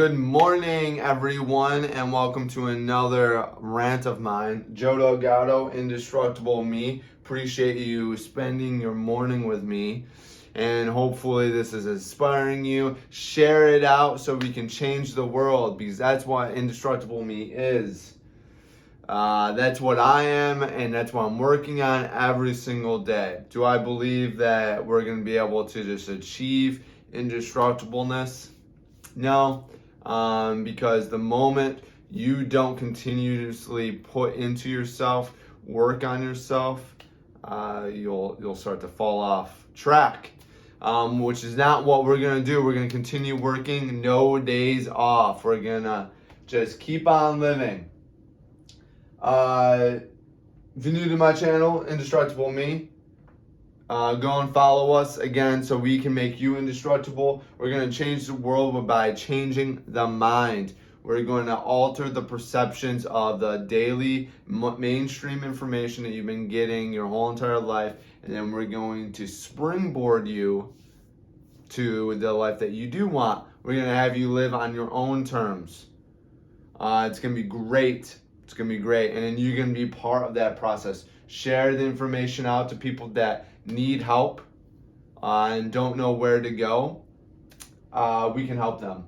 Good morning, everyone, and welcome to another rant of mine. Joe Delagado, Indestructible Me. Appreciate you spending your morning with me, and hopefully this is inspiring you. Share it out so we can change the world, because that's what Indestructible Me is. That's what I am, and that's what I'm working on every single day. Do I believe that we're going to be able to just achieve indestructibleness? No, because the moment you don't continuously put into yourself, work on yourself, you'll start to fall off track, which is not what we're gonna do. We're gonna continue working, no days off. We're gonna just keep on living. If you're new to my channel, Indestructible Me, go and follow us again so we can make you indestructible. We're going to change the world by changing the mind. We're going to alter the perceptions of the daily mainstream information that you've been getting your whole entire life, and then we're going to springboard you to the life that you do want. We're going to have you live on your own terms. It's going to be great. It's going to be great. And then you're going to be part of that process. Share the information out to people that need help and don't know where to go. We can help them.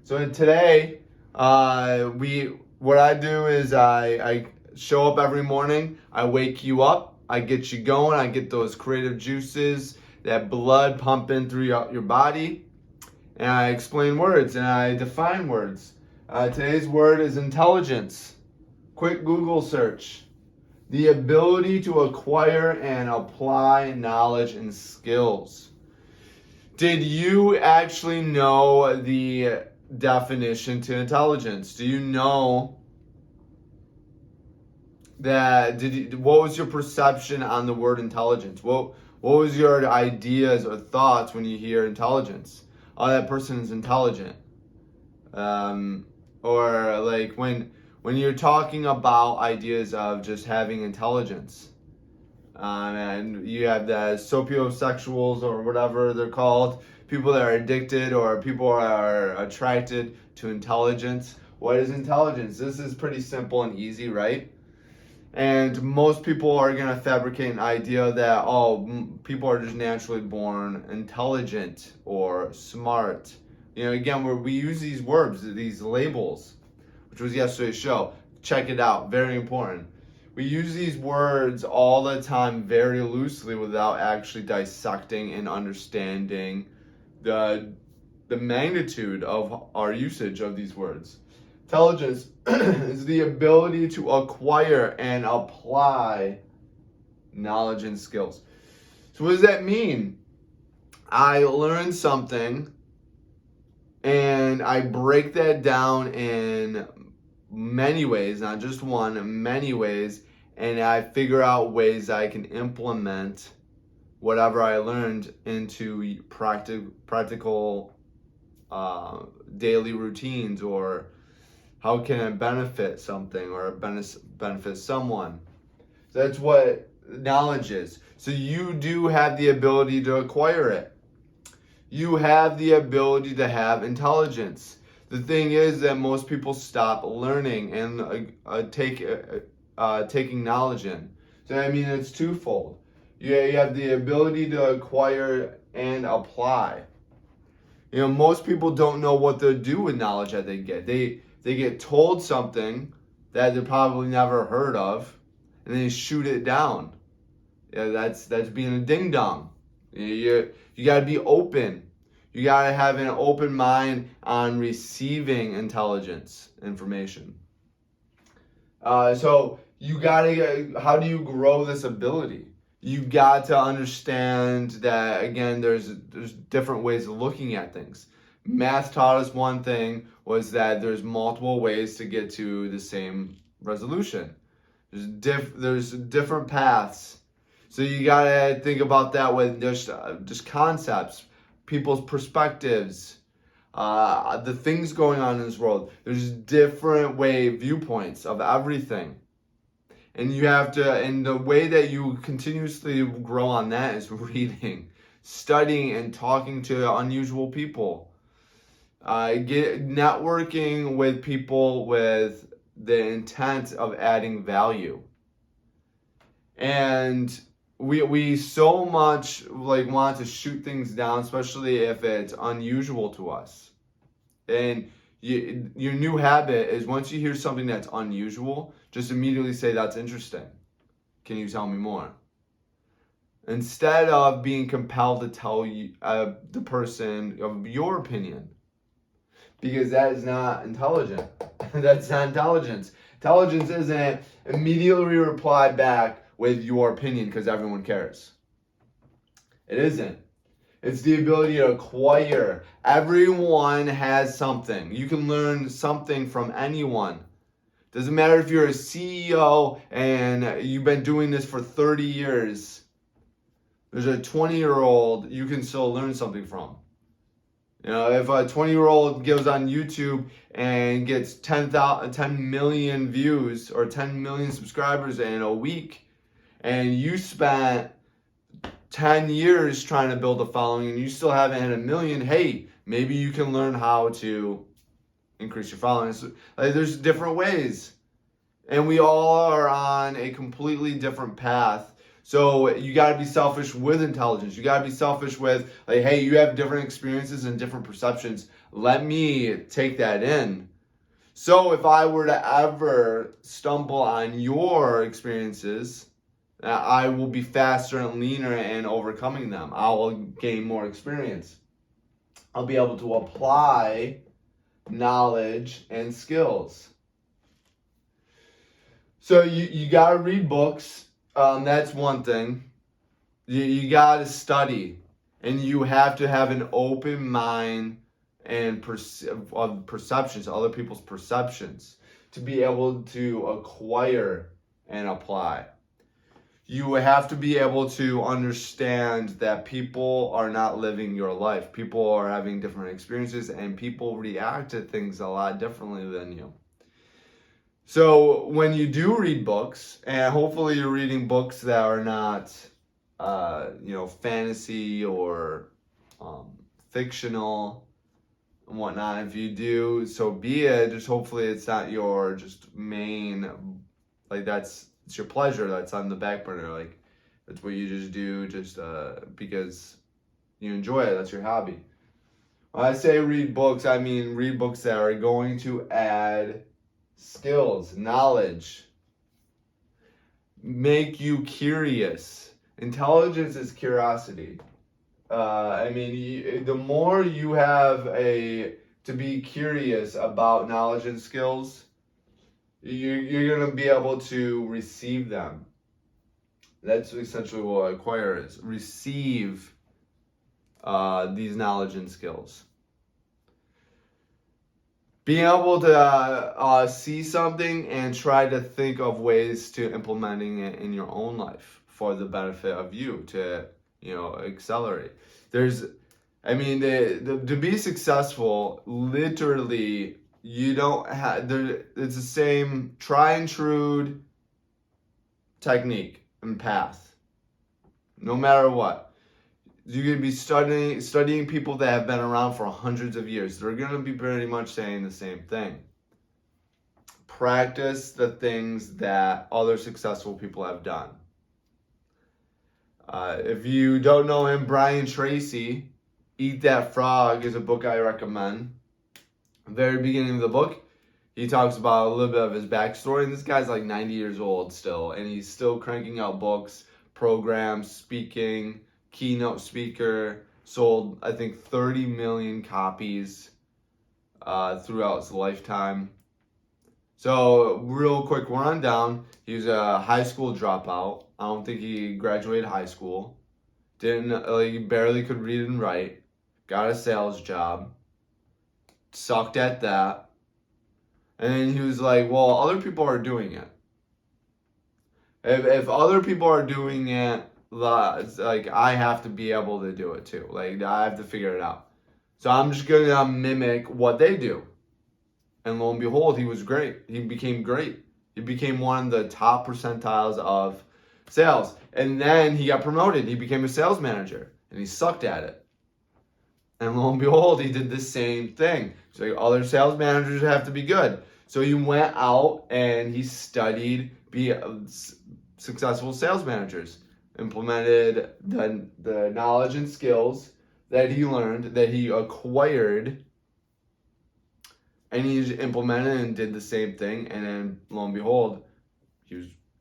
So today, what I do is I show up every morning. I wake you up. I get you going. I get those creative juices, that blood pumping through your body. And I explain words and I define words. Today's word is intelligence. Quick Google search. The ability to acquire and apply knowledge and skills. Did you actually know the definition to intelligence? Do you know that? What was your perception on the word intelligence? What was your ideas or thoughts when you hear intelligence? Oh, that person is intelligent. Or like when you're talking about ideas of just having intelligence, and you have the sociosexuals or whatever they're called, people that are addicted or people are attracted to intelligence. What is intelligence? This is pretty simple and easy, right? And most people are going to fabricate an idea that, people are just naturally born intelligent or smart. Again, we use these words, these labels, which was yesterday's show. Check it out. Very important. We use these words all the time very loosely without actually dissecting and understanding the magnitude of our usage of these words. Intelligence is the ability to acquire and apply knowledge and skills. So what does that mean? I learn something and I break that down in many ways, not just one, many ways, and I figure out ways I can implement whatever I learned into practical daily routines, or how can I benefit something or benefit someone. So that's what knowledge is. So you do have the ability to acquire it. You have the ability to have intelligence. The thing is that most people stop learning and taking knowledge in. So it's twofold. You have the ability to acquire and apply. Most people don't know what to do with knowledge that they get. They get told something that they probably never heard of, and they shoot it down. That's being a ding dong. You got to be open. You got to have an open mind on receiving intelligence information. So you got to, how do you grow this ability? You got to understand that, again, there's different ways of looking at things. Math taught us one thing, was that there's multiple ways to get to the same resolution. There's different paths. So you got to think about that with just concepts, people's perspectives, the things going on in this world. There's different viewpoints of everything. And you have to, and the way that you continuously grow on that is reading, studying, and talking to unusual people. Get networking with people with the intent of adding value. And we so much like want to shoot things down, especially if it's unusual to us. And your new habit is, once you hear something that's unusual, just immediately say, that's interesting. Can you tell me more? Instead of being compelled to tell you, the person of your opinion. Because that is not intelligent. That's not intelligence. Intelligence isn't immediately reply back with your opinion because everyone cares. It isn't. It's the ability to acquire. Everyone has something. You can learn something from anyone. Doesn't matter if you're a CEO and you've been doing this for 30 years. There's a 20-year-old you can still learn something from. You know, if a 20-year-old goes on YouTube and gets 10 million views or 10 million subscribers in a week, and you spent 10 years trying to build a following and you still haven't hit 1 million, hey, maybe you can learn how to increase your following. Like, there's different ways. And we all are on a completely different path. So you got to be selfish with intelligence. You got to be selfish with, like, hey, you have different experiences and different perceptions. Let me take that in. So if I were to ever stumble on your experiences, I will be faster and leaner in overcoming them. I will gain more experience. I'll be able to apply knowledge and skills. So you got to read books. That's one thing. You got to study. And you have to have an open mind and perceptions, other people's perceptions, to be able to acquire and apply. You have to be able to understand that people are not living your life. People are having different experiences, and people react to things a lot differently than you. So when you do read books, and hopefully you're reading books that are not, fantasy or fictional and whatnot. If you do, so be it. Just hopefully it's not your just main, like it's your pleasure that's on the back burner. Like, that's what you just do just because you enjoy it. That's your hobby. When I say read books, I mean read books that are going to add skills, knowledge, make you curious. Intelligence is curiosity. The more you have to be curious about knowledge and skills, you're going to be able to receive them. That's essentially what acquire is. Receive these knowledge and skills. Being able to see something and try to think of ways to implementing it in your own life for the benefit of you to, accelerate. To be successful, literally, you don't have, it's the same try and true technique and path. No matter what. You're going to be studying people that have been around for hundreds of years. They're going to be pretty much saying the same thing. Practice the things that other successful people have done. If you don't know him, Brian Tracy, Eat That Frog is a book I recommend. Very beginning of the book, he talks about a little bit of his backstory. And this guy's like 90 years old still. And he's still cranking out books, programs, speaking, keynote speaker, sold I think 30 million copies throughout his lifetime. So real quick rundown, he was a high school dropout. I don't think he graduated high school. He barely could read and write. Got a sales job. Sucked at that. And then he was like, well, other people are doing it. If other people are doing it, like, I have to be able to do it too. Like, I have to figure it out. So I'm just going to mimic what they do. And lo and behold, he was great. He became great. He became one of the top percentiles of sales. And then he got promoted. He became a sales manager. And he sucked at it. And lo and behold, he did the same thing. So other sales managers have to be good. So he went out and he studied be successful sales managers, implemented the knowledge and skills that he learned, that he acquired, and he implemented and did the same thing. And then lo and behold,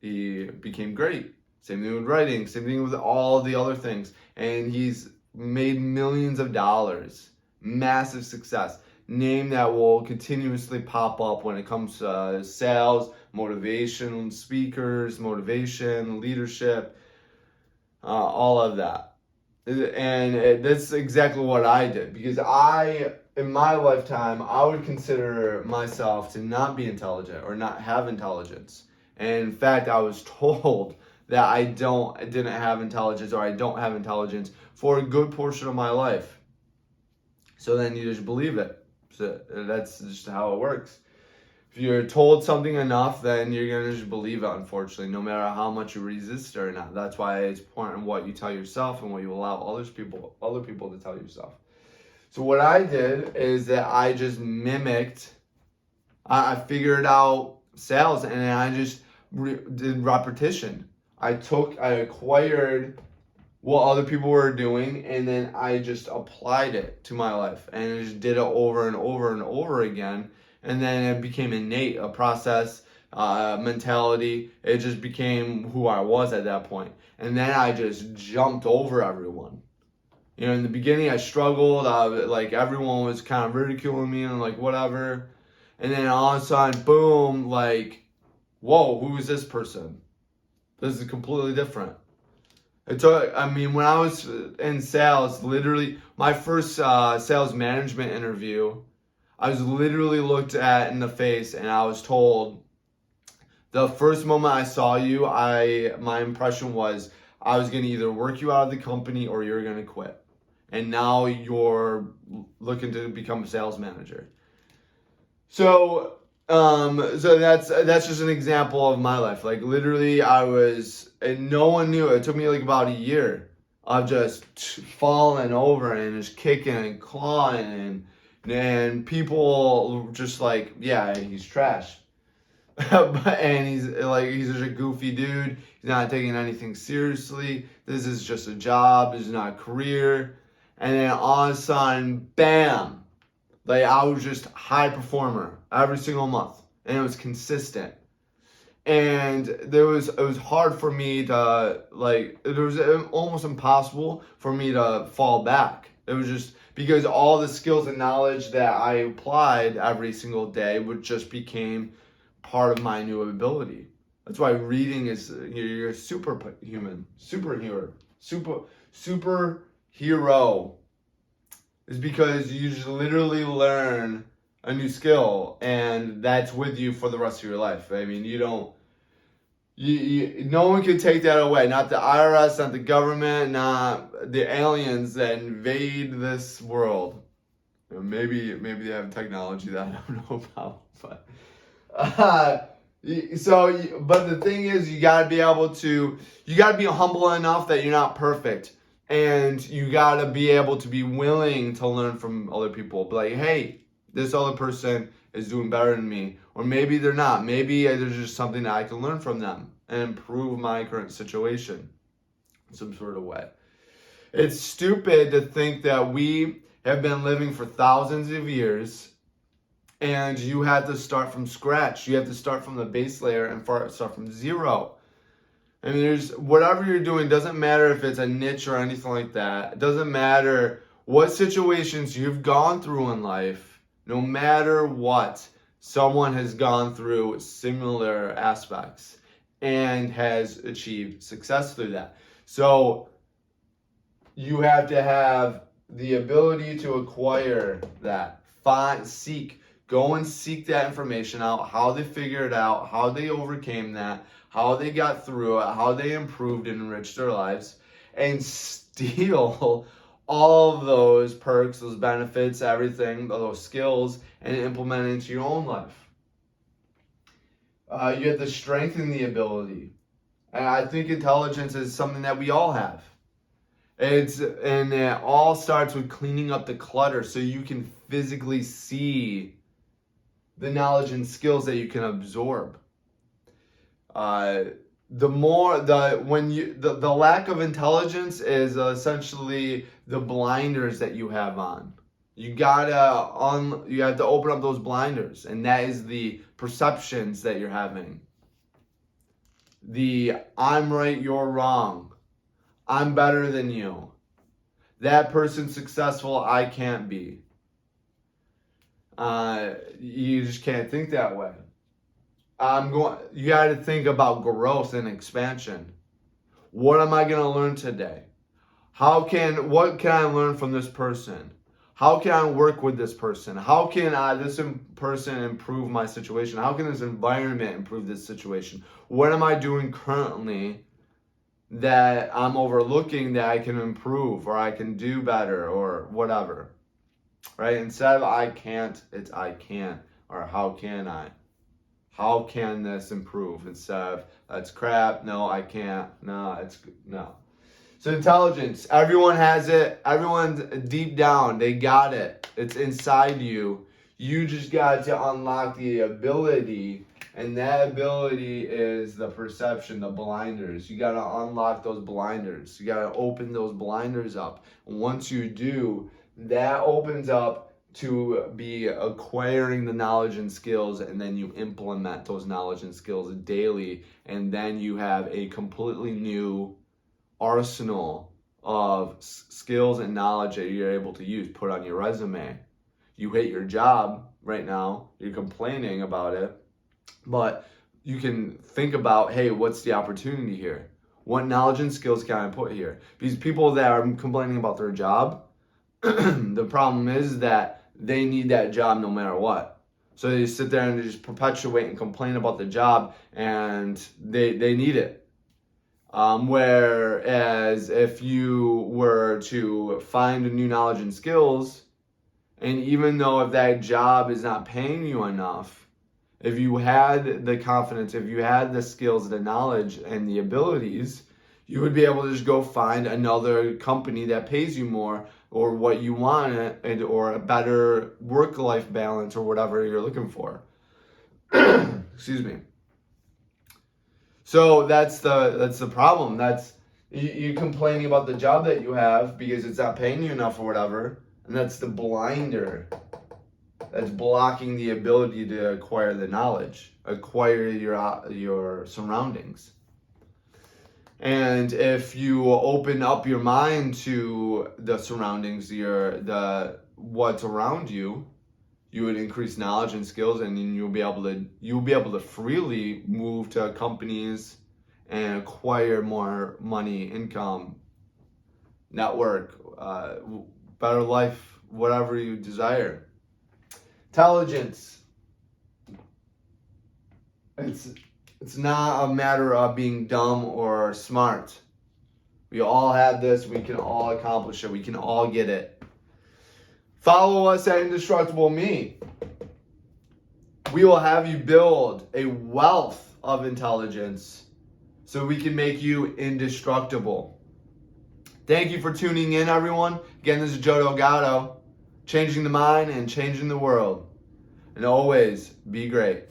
he became great. Same thing with writing, same thing with all the other things. And he's made millions of dollars, massive success. Name that will continuously pop up when it comes to sales, motivation, speakers, motivation, leadership, all of that. And that's exactly what I did, because in my lifetime, I would consider myself to not be intelligent or not have intelligence. And in fact, I was told that I didn't have intelligence, or I don't have intelligence for a good portion of my life. So then you just believe it. So that's just how it works. If you're told something enough, then you're gonna just believe it, unfortunately, no matter how much you resist or not. That's why it's important what you tell yourself and what you allow other people to tell yourself. So what I did is that I just mimicked, I figured out sales, and then I just did repetition. I acquired what other people were doing, and then I just applied it to my life, and I just did it over and over and over again. And then it became innate, a process, mentality. It just became who I was at that point. And then I just jumped over everyone. In the beginning I struggled, like everyone was kind of ridiculing me and like whatever. And then all of a sudden, boom, like, whoa, who is this person? This is completely different. When I was in sales, literally, my first sales management interview, I was literally looked at in the face and I was told, the first moment I saw you, my impression was I was going to either work you out of the company or you're going to quit. And now you're looking to become a sales manager. So that's just an example of my life. Like literally and no one knew. It took me like about a year of just falling over and just kicking and clawing and people just like, yeah, he's trash. And he's just a goofy dude. He's not taking anything seriously. This is just a job. This is not a career. And then all of a sudden, bam! Like I was just high performer every single month, and it was consistent. And it was hard for me to it was almost impossible for me to fall back. It was just because all the skills and knowledge that I applied every single day just became part of my new ability. That's why reading is you're a superhero is because you just literally learn a new skill, and that's with you for the rest of your life. I mean, no one can take that away. Not the IRS, not the government, not the aliens that invade this world. Maybe they have technology that I don't know about, but but the thing is, you gotta be humble enough that you're not perfect, and you gotta be able to be willing to learn from other people. Be like, hey, this other person is doing better than me, or maybe they're not. Maybe there's just something that I can learn from them and improve my current situation in some sort of way. It's stupid to think that we have been living for thousands of years and you have to start from scratch. You have to start from the base layer and start from zero. I mean, whatever you're doing, doesn't matter if it's a niche or anything like that. It doesn't matter what situations you've gone through in life. No matter what, someone has gone through similar aspects and has achieved success through that. So you have to have the ability to acquire that. Go and seek that information out, how they figured it out, how they overcame that, how they got through it, how they improved and enriched their lives, and steal all of those perks, those benefits, everything, those skills, and implement it into your own life. You have to strengthen the ability. And I think intelligence is something that we all have. And it all starts with cleaning up the clutter so you can physically see the knowledge and skills that you can absorb. The lack of intelligence is essentially the blinders that you have on. You have to open up those blinders, and that is the perceptions that you're having. The I'm right, you're wrong. I'm better than you. That person's successful, I can't be. You just can't think that way. You got to think about growth and expansion. What am I going to learn today? What can I learn from this person? How can I work with this person? How can this person improve my situation? How can this environment improve this situation? What am I doing currently that I'm overlooking that I can improve or I can do better or whatever? Right? Instead of I can't, it's I can, or how can I? How can this improve? Instead of that's crap, no, I can't, no. So intelligence, everyone has it. Everyone's deep down, they got it. It's inside you. You just got to unlock the ability, and that ability is the perception, the blinders. You got to unlock those blinders. You got to open those blinders up. And once you do, that opens up to be acquiring the knowledge and skills, and then you implement those knowledge and skills daily, and then you have a completely new arsenal of skills and knowledge that you're able to use, put on your resume. You hate your job right now, you're complaining about it, but you can think about, hey, what's the opportunity here? What knowledge and skills can I put here? Because people that are complaining about their job, the problem is that they need that job no matter what. So they sit there and they just perpetuate and complain about the job, and they need it. Whereas if you were to find a new knowledge and skills, and even though if that job is not paying you enough, if you had the confidence, if you had the skills, the knowledge, and the abilities, you would be able to just go find another company that pays you more, or what you want, or a better work-life balance, or whatever you're looking for. Excuse me. So that's the problem. That's you complaining about the job that you have because it's not paying you enough or whatever, and that's the blinder that's blocking the ability to acquire the knowledge, acquire your surroundings. And if you open up your mind to the surroundings, what's around you, you would increase knowledge and skills, and then you'll be able to freely move to companies and acquire more money, income, network, better life, whatever you desire. Intelligence. It's not a matter of being dumb or smart. We all have this. We can all accomplish it. We can all get it. Follow us at Indestructible Me. We will have you build a wealth of intelligence so we can make you indestructible. Thank you for tuning in, everyone. Again, this is Joe Delagado, changing the mind and changing the world. And always be great.